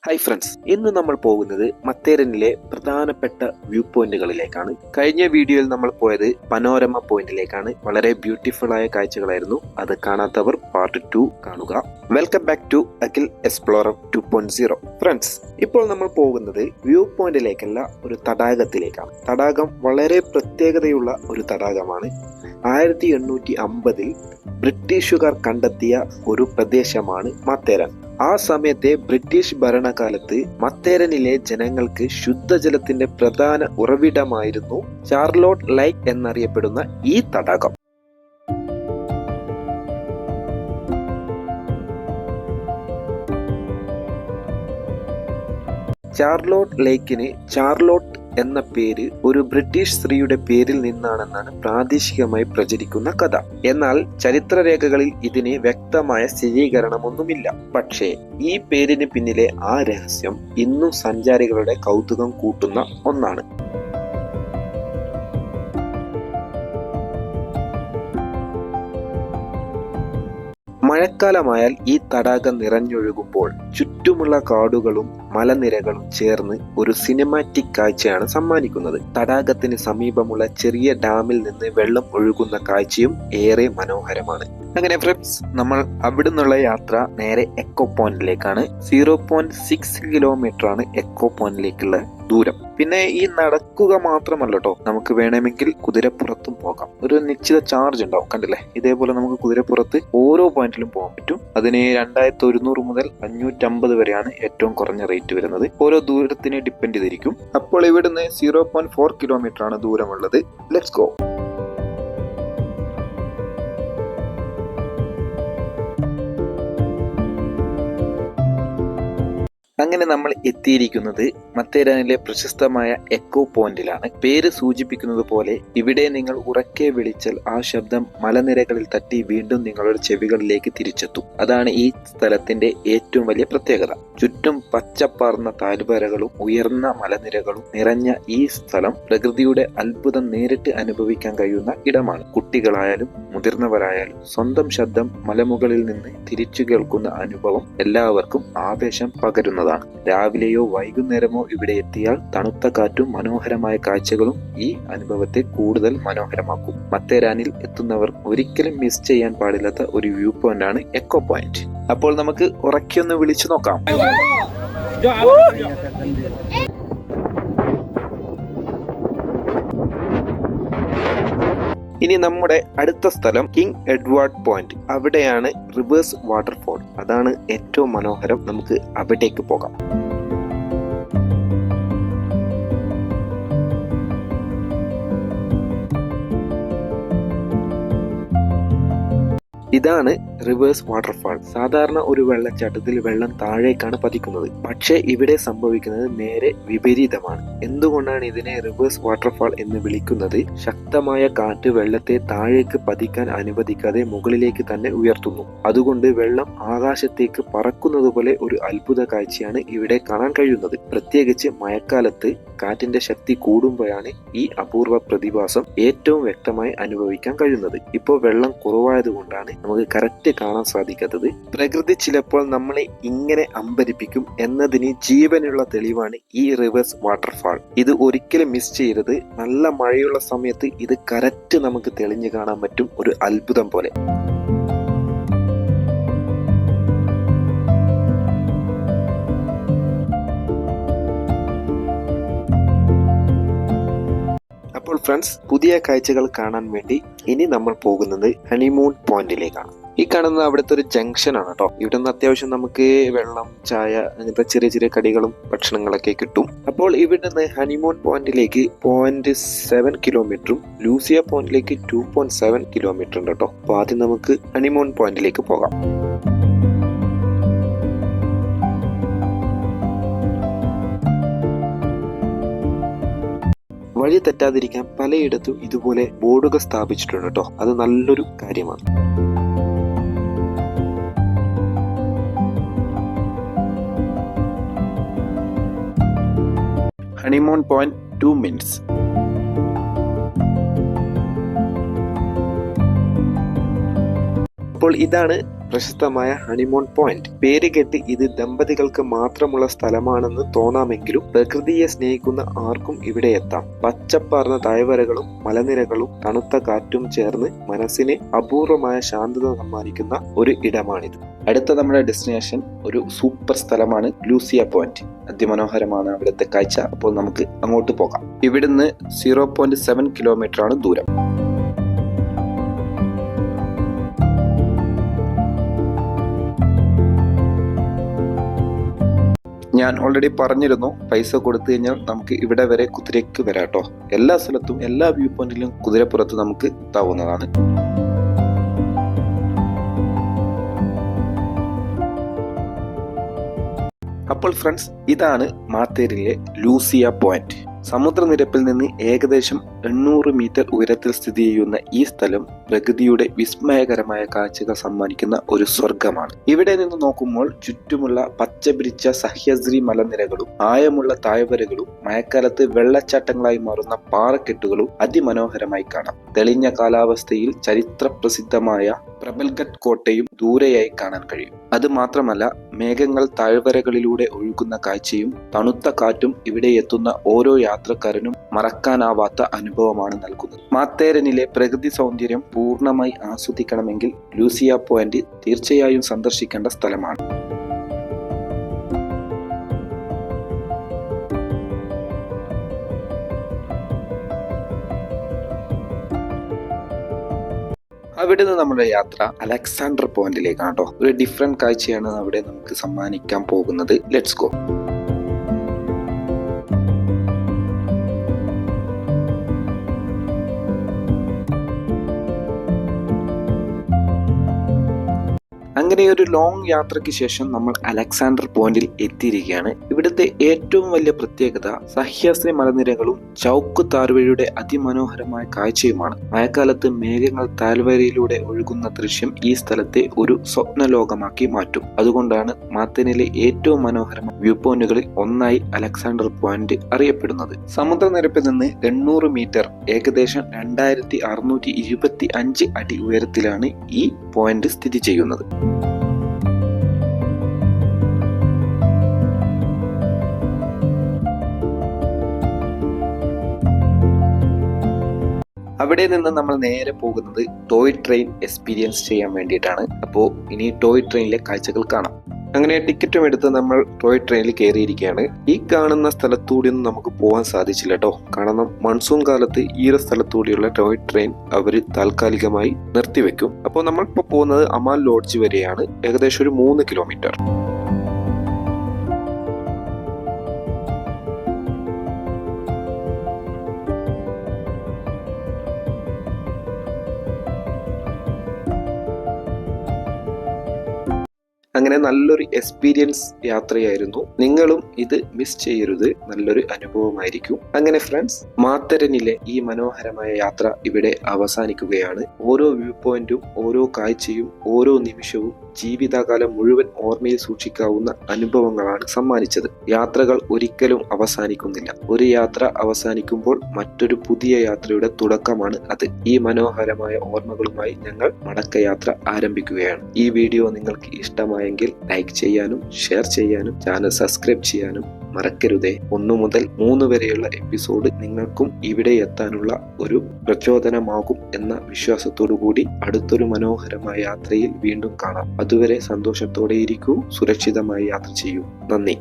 Hi friends, ഇന്ന് നമ്മൾ പോകുന്നത് മത്തേരനിലെ പ്രധാനപ്പെട്ട വ്യൂ പോയിന്റുകളിലേക്കാണ്. കഴിഞ്ഞ വീഡിയോയിൽ നമ്മൾ പോയത് പനോരമ പോയിന്റിലേക്കാണ്. വളരെ ബ്യൂട്ടിഫുൾ ആയ കാഴ്ചകളായിരുന്നു. അത് കാണാത്തവർ പാർട്ട് 2 കാണുക. Welcome back to Akhil explorer 2.0. Friends, ഇപ്പോൾ നമ്മൾ പോകുന്നത് വ്യൂ പോയിന്റിലേക്കല്ല, ഒരു തടാകത്തിലേക്കാണ്. തടാകം വളരെ പ്രത്യേകതയുള്ള ഒരു തടാകമാണ്. 1850 ബ്രിട്ടീഷുകാർ കണ്ടെത്തിയ ഒരു പ്രദേശമാണ് മത്തേരൻ. ആ സമയത്തെ ബ്രിട്ടീഷ് ഭരണകാലത്ത് മത്തേരനിലെ ജനങ്ങൾക്ക് ശുദ്ധജലത്തിന്റെ പ്രധാന ഉറവിടമായിരുന്നു ചാർലോട്ട് ലേക്ക് എന്നറിയപ്പെടുന്ന ഈ തടാകം. ചാർലോട്ട് ലേക്കിന് ചാർലോട്ട് എന്ന പേര് ഒരു ബ്രിട്ടീഷ് സ്ത്രീയുടെ പേരിൽ നിന്നാണെന്നാണ് പ്രാദേശികമായി പ്രചരിക്കുന്ന കഥ. എന്നാൽ ചരിത്രരേഖകളിൽ ഇതിന് വ്യക്തമായ സ്ഥിരീകരണമൊന്നുമില്ല. പക്ഷേ ഈ പേരിന് പിന്നിലെ ആ രഹസ്യം ഇന്നും സഞ്ചാരികളുടെ കൗതുകം കൂട്ടുന്ന ഒന്നാണ്. മഴക്കാലമായാൽ ഈ തടാകം നിറഞ്ഞൊഴുകുമ്പോൾ ചുറ്റുമുള്ള കാടുകളും മലനിരകളും ചേർന്ന് ഒരു സിനിമാറ്റിക് കാഴ്ചയാണ് സമ്മാനിക്കുന്നത്. തടാകത്തിന് സമീപമുള്ള ചെറിയ ഡാമിൽ നിന്ന് വെള്ളം ഒഴുകുന്ന കാഴ്ചയും ഏറെ മനോഹരമാണ്. അങ്ങനെ ഫ്രണ്ട്സ്, നമ്മൾ അവിടുന്നുള്ള യാത്ര നേരെ എക്കോ പോയിന്റിലേക്കാണ്. 0.6 കിലോമീറ്റർ ആണ് എക്കോ പോയിന്റിലേക്കുള്ള ദൂരം. പിന്നെ ഈ നടക്കുക മാത്രമല്ല കേട്ടോ, നമുക്ക് വേണമെങ്കിൽ കുതിരപ്പുറത്തും പോകാം. ഒരു നിശ്ചിത ചാർജ് ഉണ്ടാവും, കണ്ടില്ലേ? ഇതേപോലെ നമുക്ക് കുതിരപ്പുറത്ത് ഓരോ പോയിന്റിലും പോകാൻ പറ്റും. അതിന് 2100 മുതൽ 550 വരെയാണ് ഏറ്റവും കുറഞ്ഞ റേറ്റ് വരുന്നത്. ഓരോ ദൂരത്തിനെ ഡിപ്പെൻഡ് ചെയ്തിരിക്കും. അപ്പോൾ ഇവിടുന്ന് 0.4 കിലോമീറ്റർ ആണ് ദൂരമുള്ളത്. Let's go. അങ്ങനെ നമ്മൾ എത്തിയിരിക്കുന്നത് മത്തേരാനിലെ പ്രശസ്തമായ എക്കോ പോയിന്റിലാണ്. പേര് സൂചിപ്പിക്കുന്നത് പോലെ ഇവിടെ നിങ്ങൾ ഉറക്കെ വിളിച്ചാൽ ആ ശബ്ദം മലനിരകളിൽ തട്ടി വീണ്ടും നിങ്ങളുടെ ചെവികളിലേക്ക് തിരിച്ചെത്തും. അതാണ് ഈ സ്ഥലത്തിന്റെ ഏറ്റവും വലിയ പ്രത്യേകത. ചുറ്റും പച്ചപ്പാർന്ന താഴ്വരകളും ഉയർന്ന മലനിരകളും നിറഞ്ഞ ഈ സ്ഥലം പ്രകൃതിയുടെ അത്ഭുതം നേരിട്ട് അനുഭവിക്കാൻ കഴിയുന്ന ഇടമാണ്. കുട്ടികളായാലും മുതിർന്നവരായാലും സ്വന്തം ശബ്ദം മലമുകളിൽ നിന്ന് തിരിച്ചു കേൾക്കുന്ന അനുഭവം എല്ലാവർക്കും ആവേശം പകരുന്നതാണ്. രാവിലെയോ വൈകുന്നേരമോ ഇവിടെ എത്തിയാൽ തണുത്ത കാറ്റും മനോഹരമായ കാഴ്ചകളും ഈ അനുഭവത്തെ കൂടുതൽ മനോഹരമാക്കും. മത്തേരാനിൽ എത്തുന്നവർ ഒരിക്കലും മിസ് ചെയ്യാൻ പാടില്ലാത്ത ഒരു വ്യൂ പോയിന്റ് ആണ് എക്കോ പോയിന്റ്. അപ്പോൾ നമുക്ക് ഉറക്കിയൊന്ന് വിളിച്ചു നോക്കാം. ഇനി നമ്മുടെ അടുത്ത സ്ഥലം കിങ് എഡ്വാർഡ് പോയിന്റ്. അവിടെയാണ് റിവേഴ്സ് വാട്ടർഫോൾ. അതാണ് ഏറ്റവും മനോഹരം. നമുക്ക് അവിടേക്ക് പോകാം. ഇതാണ് റിവേഴ്സ് വാട്ടർഫാൾ. സാധാരണ ഒരു വെള്ളച്ചാട്ടത്തിൽ വെള്ളം താഴേക്കാണ് പതിക്കുന്നത്. പക്ഷെ ഇവിടെ സംഭവിക്കുന്നത് നേരെ വിപരീതമാണ്. എന്തുകൊണ്ടാണ് ഇതിനെ റിവേഴ്സ് വാട്ടർഫാൾ എന്ന് വിളിക്കുന്നത്? ശക്തമായ കാറ്റ് വെള്ളത്തെ താഴേക്ക് പതിക്കാൻ അനുവദിക്കാതെ മുകളിലേക്ക് തന്നെ ഉയർത്തുന്നു. അതുകൊണ്ട് വെള്ളം ആകാശത്തേക്ക് പറക്കുന്നത് പോലെ ഒരു അത്ഭുത കാഴ്ചയാണ് ഇവിടെ കാണാൻ കഴിയുന്നത്. പ്രത്യേകിച്ച് മഴക്കാലത്ത് കാറ്റിന്റെ ശക്തി കൂടുമ്പോഴാണ് ഈ അപൂർവ പ്രതിഭാസം ഏറ്റവും വ്യക്തമായി അനുഭവിക്കാൻ കഴിയുന്നത്. ഇപ്പോൾ വെള്ളം കുറവായതുകൊണ്ടാണ് നമുക്ക് കറക്റ്റ് കാണാൻ സാധിക്കാത്തത്. പ്രകൃതി ചിലപ്പോൾ നമ്മളെ ഇങ്ങനെ അമ്പരിപ്പിക്കും എന്നതിന് ജീവനുള്ള തെളിവാണ് ഈ റിവേഴ്സ് വാട്ടർഫാൾ. ഇത് ഒരിക്കലും മിസ് ചെയ്യരുത്. നല്ല മഴയുള്ള സമയത്ത് ഇത് കറക്റ്റ് നമുക്ക് തെളിഞ്ഞു കാണാൻ പറ്റും, ഒരു അത്ഭുതം പോലെ. അപ്പോൾ ഫ്രണ്ട്സ്, പുതിയ കാഴ്ചകൾ കാണാൻ വേണ്ടി ഇനി നമ്മൾ പോകുന്നത് ഹണിമൂൺ പോയിന്റിലേക്കാണ്. ഈ കാണുന്നത് അവിടുത്തെ ഒരു ജംഗ്ഷൻ ആണ് കേട്ടോ. ഇവിടെ നിന്ന് അത്യാവശ്യം നമുക്ക് വെള്ളം, ചായ, അങ്ങനത്തെ ചെറിയ ചെറിയ കടികളും ഭക്ഷണങ്ങളൊക്കെ കിട്ടും. അപ്പോൾ ഇവിടെ നിന്ന് ഹണിമൂൺ പോയിന്റിലേക്ക് 0.7 കിലോമീറ്ററും ലൂസിയ പോയിന്റിലേക്ക് 2.7 കിലോമീറ്റർ ഉണ്ട് കേട്ടോ. അപ്പോൾ ആദ്യം നമുക്ക് ഹണിമൂൺ പോയിന്റിലേക്ക് പോകാം. വഴി തെറ്റാതിരിക്കാൻ പലയിടത്തും ഇതുപോലെ ബോർഡുകൾ സ്ഥാപിച്ചിട്ടുണ്ട് കേട്ടോ. അത് നല്ലൊരു കാര്യമാണ്. Honeymoon point 2 minutes. അപ്പോൾ ഇതാണ് പ്രശസ്തമായ ഹണിമൂൺ പോയിന്റ്. പേര് കേട്ട് ഇത് ദമ്പതികൾക്ക് മാത്രമുള്ള സ്ഥലമാണെന്ന് തോന്നാമെങ്കിലും പ്രകൃതിയെ സ്നേഹിക്കുന്ന ആർക്കും ഇവിടെ എത്താം. പച്ചപ്പാർന്ന താഴ്വരകളും മലനിരകളും തണുത്ത കാറ്റും ചേർന്ന് മനസ്സിന് അപൂർവമായ ശാന്തത സമ്മാനിക്കുന്ന ഒരു ഇടമാണിത്. അടുത്ത നമ്മുടെ ഡെസ്റ്റിനേഷൻ ഒരു സൂപ്പർ സ്ഥലമാണ് ലൂസിയ പോയിന്റ്. അതിമനോഹരമാണ് അവിടുത്തെ കാഴ്ച. അപ്പോൾ നമുക്ക് അങ്ങോട്ട് പോകാം. ഇവിടുന്ന് 0.7 കിലോമീറ്റർ ആണ് ദൂരം. ഞാൻ ഓൾറെഡി പറഞ്ഞിരുന്നു, പൈസ കൊടുത്തു കഴിഞ്ഞാൽ നമുക്ക് ഇവിടെ വരെ കുതിരയ്ക്ക് വരാട്ടോ. എല്ലാ സ്ഥലത്തും എല്ലാ വ്യൂ പോയിന്റിലും കുതിരപ്പുറത്ത് നമുക്ക് എത്താവുന്നതാണ്. അപ്പോൾ ഫ്രണ്ട്സ്, ഇതാണ് മാത്തേരിലെ ലൂസിയ പോയിന്റ്. സമുദ്രനിരപ്പിൽ നിന്ന് ഏകദേശം 800 മീറ്റർ ഉയരത്തിൽ സ്ഥിതി ചെയ്യുന്ന ഈ സ്ഥലം പ്രകൃതിയുടെ വിസ്മയകരമായ കാഴ്ചകൾ സമ്മാനിക്കുന്ന ഒരു സ്വർഗമാണ്. ഇവിടെ നിന്ന് നോക്കുമ്പോൾ ചുറ്റുമുള്ള പച്ചപിടിച്ച സഹ്യാദ്രി മലനിരകളും ആഴമുള്ള താഴ്വരകളും മഴക്കാലത്ത് വെള്ളച്ചാട്ടങ്ങളായി മാറുന്ന പാറക്കെട്ടുകളും അതിമനോഹരമായി കാണാം. തെളിഞ്ഞ കാലാവസ്ഥയിൽ ചരിത്ര പ്രസിദ്ധമായ പ്രബൽഗഡ് കോട്ടയും ദൂരെയായി കാണാൻ കഴിയും. അത് മാത്രമല്ല, മേഘങ്ങൾ താഴ്വരകളിലൂടെ ഒഴുകുന്ന കാഴ്ചയും തണുത്ത കാറ്റും ഇവിടെ എത്തുന്ന ഓരോ യാത്രക്കാരനും മറക്കാനാവാത്ത അനുഭവമാണ് നൽകുന്നത്. മാത്തേരനിലെ പ്രകൃതി സൗന്ദര്യം പൂർണ്ണമായി ആസ്വദിക്കണമെങ്കിൽ ലൂസിയ പോയിന്റ് തീർച്ചയായും സന്ദർശിക്കേണ്ട സ്ഥലമാണ്. അവിടെ നിന്ന് നമ്മുടെ യാത്ര അലക്സാണ്ടർ പോയിന്റിലേക്കാണ് കേട്ടോ. ഒരു ഡിഫറെന്റ് കാഴ്ചയാണ് അവിടെ നമുക്ക് സമ്മാനിക്കാൻ പോകുന്നത്. Let's go. അങ്ങനെ ഒരു ലോങ് യാത്രയ്ക്ക് ശേഷം നമ്മൾ അലക്സാണ്ടർ പോയിന്റിൽ എത്തിയിരിക്കുകയാണ്. ഇവിടുത്തെ ഏറ്റവും വലിയ പ്രത്യേകത സഹ്യാദ്രി മലനിരകളും ചൗക്ക് താഴ്വരയുടെ അതിമനോഹരമായ കാഴ്ചയുമാണ്. മഴക്കാലത്ത് മേഘങ്ങൾ താഴ്വരയിലൂടെ ഒഴുകുന്ന ദൃശ്യം ഈ സ്ഥലത്തെ ഒരു സ്വപ്നലോകമാക്കി മാറ്റും. അതുകൊണ്ടാണ് മാത്തേരനിലെ ഏറ്റവും മനോഹരമായ വ്യൂ പോയിന്റുകളിൽ ഒന്നായി അലക്സാണ്ടർ പോയിന്റ് അറിയപ്പെടുന്നത്. സമുദ്രനിരപ്പിൽ നിന്ന് 800 മീറ്റർ ഏകദേശം 2625 അടി ഉയരത്തിലാണ് ഈ പോയിന്റ് സ്ഥിതി ചെയ്യുന്നത്. അവിടെ നിന്ന് നമ്മൾ നേരെ പോകുന്നത് ടോയ് ട്രെയിൻ എക്സ്പീരിയൻസ് ചെയ്യാൻ വേണ്ടിയിട്ടാണ്. അപ്പോൾ ഇനി ടോയ് ട്രെയിനിലെ കാഴ്ചകൾ കാണാം. അങ്ങനെ ടിക്കറ്റും എടുത്ത് നമ്മൾ ടോയ് ട്രെയിനിൽ കയറിയിരിക്കുകയാണ്. ഈ കാണുന്ന സ്ഥലത്തൂടെയൊന്നും നമുക്ക് പോകാൻ സാധിച്ചില്ല കേട്ടോ. കാരണം മൺസൂൺ കാലത്ത് ഈ ഒരു സ്ഥലത്തൂടെയുള്ള ടോയ് ട്രെയിൻ അവർ താൽക്കാലികമായി നിർത്തിവെക്കും. അപ്പോൾ നമ്മളിപ്പോൾ പോകുന്നത് അമാൽ ലോഡ്ജ് വരെയാണ്, ഏകദേശം ഒരു 3 കിലോമീറ്റർ. അങ്ങനെ നല്ലൊരു എക്സ്പീരിയൻസ് യാത്രയായിരുന്നു. നിങ്ങളും ഇത് മിസ് ചെയ്യരുത്, നല്ലൊരു അനുഭവമായിരിക്കും. അങ്ങനെ ഫ്രണ്ട്സ്, മാത്തേരനിലെ ഈ മനോഹരമായ യാത്ര ഇവിടെ അവസാനിക്കുകയാണ്. ഓരോ വ്യൂ പോയിന്റും ഓരോ കാഴ്ചയും ഓരോ നിമിഷവും ജീവിതകാലം മുഴുവൻ ഓർമ്മയിൽ സൂക്ഷിക്കാവുന്ന അനുഭവങ്ങളാണ് സമ്മാനിച്ചത്. യാത്രകൾ ഒരിക്കലും അവസാനിക്കുന്നില്ല. ഒരു യാത്ര അവസാനിക്കുമ്പോൾ മറ്റൊരു പുതിയ യാത്രയുടെ തുടക്കമാണ് അത്. ഈ മനോഹരമായ ഓർമ്മകളുമായി ഞങ്ങൾ മടക്കയാത്ര ആരംഭിക്കുകയാണ്. ഈ വീഡിയോ നിങ്ങൾക്ക് ഇഷ്ടമായെങ്കിൽ ലൈക്ക് ചെയ്യാനും ഷെയർ ചെയ്യാനും ചാനൽ സബ്സ്ക്രൈബ് ചെയ്യാനും മറക്കരുതേ. 1 മുതൽ 3 വരെയുള്ള എപ്പിസോഡ് നിങ്ങൾക്കും ഇവിടെ എത്താനുള്ള ഒരു പ്രചോദനമാകും എന്ന വിശ്വാസത്തോടു കൂടി അടുത്തൊരു മനോഹരമായ യാത്രയിൽ വീണ്ടും കാണാം. അതുവരെ സന്തോഷത്തോടെ ഇരിക്കൂ, സുരക്ഷിതമായി യാത്ര ചെയ്യൂ. നന്ദി.